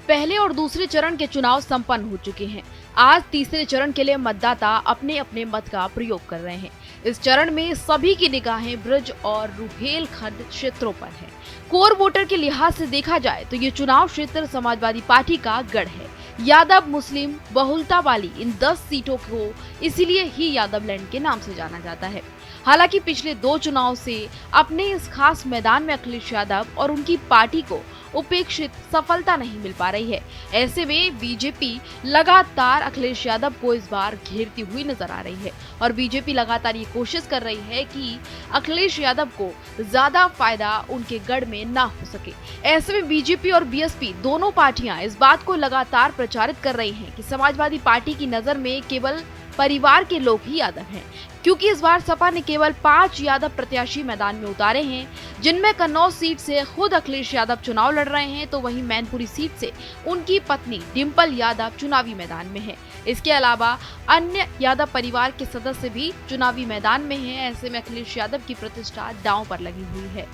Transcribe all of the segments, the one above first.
पहले और दूसरे चरण के चुनाव संपन्न हो चुके हैं। आज तीसरे चरण के लिए मतदाता अपने अपने मत का प्रयोग कर रहे हैं। इस चरण में सभी की निगाहें ब्रज और रुहेलखंड क्षेत्रों पर है। कोर वोटर के लिहाज से देखा जाए तो ये चुनाव क्षेत्र समाजवादी पार्टी का गढ़ है। यादव मुस्लिम बहुलता वाली इन 10 सीटों को इसीलिए ही यादव लैंड के नाम से जाना जाता है। हालांकि पिछले 2 चुनाव से अपने इस खास मैदान में अखिलेश यादव और उनकी पार्टी को उपेक्षित सफलता नहीं मिल पा रही है। ऐसे में बीजेपी लगातार अखिलेश यादव को इस बार घेरती हुई नजर आ रही है और बीजेपी लगातार ये कोशिश कर रही है कि अखिलेश यादव को ज्यादा फायदा उनके गढ़ में ना हो सके। ऐसे में बीजेपी और बीएसपी दोनों पार्टियां इस बात को लगातार प्रचारित कर रही हैं कि समाजवादी पार्टी की नजर में केवल परिवार के लोग ही यादव हैं, क्योंकि इस बार सपा ने केवल 5 यादव प्रत्याशी मैदान में उतारे हैं, जिनमें कन्नौज सीट से खुद अखिलेश यादव चुनाव लड़ रहे हैं, तो वहीं मैनपुरी सीट से उनकी पत्नी डिंपल यादव चुनावी मैदान में है। इसके अलावा अन्य यादव परिवार के सदस्य भी चुनावी मैदान में हैं। ऐसे में अखिलेश यादव की प्रतिष्ठा दांव पर लगी हुई है।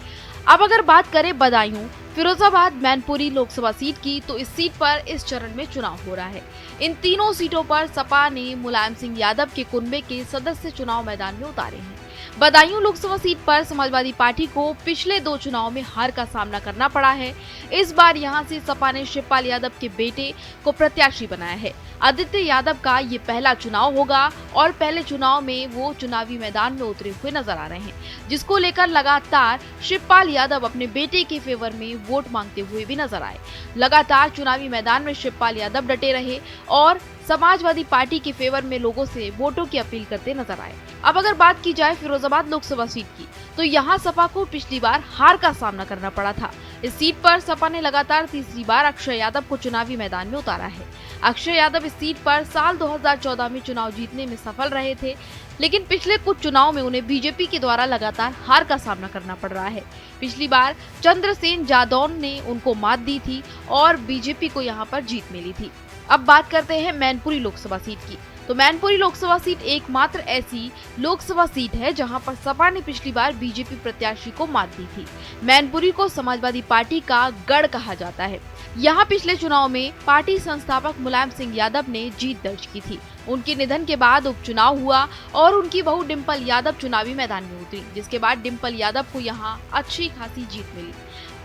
अब अगर बात करें बदायूं, फिरोजाबाद, मैनपुरी लोकसभा सीट की, तो इस सीट पर इस चरण में चुनाव हो रहा है। इन तीनों सीटों पर सपा ने मुलायम सिंह यादव के कुनबे के सदस्य चुनाव मैदान में उतारे हैं। बदायूं लोकसभा सीट पर समाजवादी पार्टी को पिछले 2 चुनाव में हार का सामना करना पड़ा है। इस बार यहां से सपा ने शिवपाल यादव के बेटे को प्रत्याशी बनाया है। आदित्य यादव का ये पहला चुनाव होगा और पहले चुनाव में वो चुनावी मैदान में उतरे हुए नजर आ रहे हैं, जिसको लेकर लगातार शिवपाल यादव अपने बेटे के फेवर में वोट मांगते हुए भी नजर आए। लगातार चुनावी मैदान में शिवपाल यादव डटे रहे और समाजवादी पार्टी के फेवर में लोगों से वोटों की अपील करते नजर आए। अब अगर बात की जाए फिरोजाबाद लोकसभा सीट की, तो यहाँ सपा को पिछली बार हार का सामना करना पड़ा था। इस सीट पर सपा ने लगातार तीसरी बार अक्षय यादव को चुनावी मैदान में उतारा है। अक्षय यादव इस सीट पर साल 2014 में चुनाव जीतने में सफल रहे थे, लेकिन पिछले कुछ चुनाव में उन्हें बीजेपी के द्वारा लगातार हार का सामना करना पड़ रहा है। पिछली बार चंद्रसेन जादौन ने उनको मात दी थी और बीजेपी को यहाँ पर जीत मिली थी। अब बात करते हैं मैनपुरी लोकसभा सीट की। तो मैनपुरी लोकसभा सीट एकमात्र ऐसी लोकसभा सीट है जहां पर सपा ने पिछली बार बीजेपी प्रत्याशी को मात दी थी। मैनपुरी को समाजवादी पार्टी का गढ़ कहा जाता है। यहां पिछले चुनाव में पार्टी संस्थापक मुलायम सिंह यादव ने जीत दर्ज की थी। उनके निधन के बाद उपचुनाव हुआ और उनकी बहू डिंपल यादव चुनावी मैदान में उतरी, जिसके बाद डिंपल यादव को यहां अच्छी खासी जीत मिली।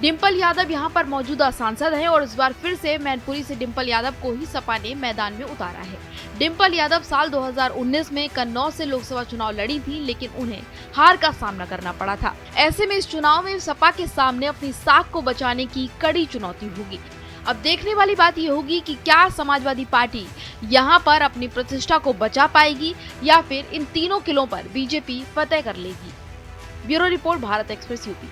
डिंपल यादव यहां पर मौजूदा सांसद हैं और इस बार फिर से मैनपुरी से डिंपल यादव को ही सपा ने मैदान में उतारा है। डिंपल यादव साल 2019 में कन्नौज से लोकसभा चुनाव लड़ी थी, लेकिन उन्हें हार का सामना करना पड़ा था। ऐसे में इस चुनाव में सपा के सामने अपनी साख को बचाने की कड़ी चुनौती होगी। अब देखने वाली बात ये होगी कि क्या समाजवादी पार्टी यहाँ पर अपनी प्रतिष्ठा को बचा पाएगी या फिर इन तीनों किलों पर बीजेपी फतेह कर लेगी। Bureau report, Bharat express UP.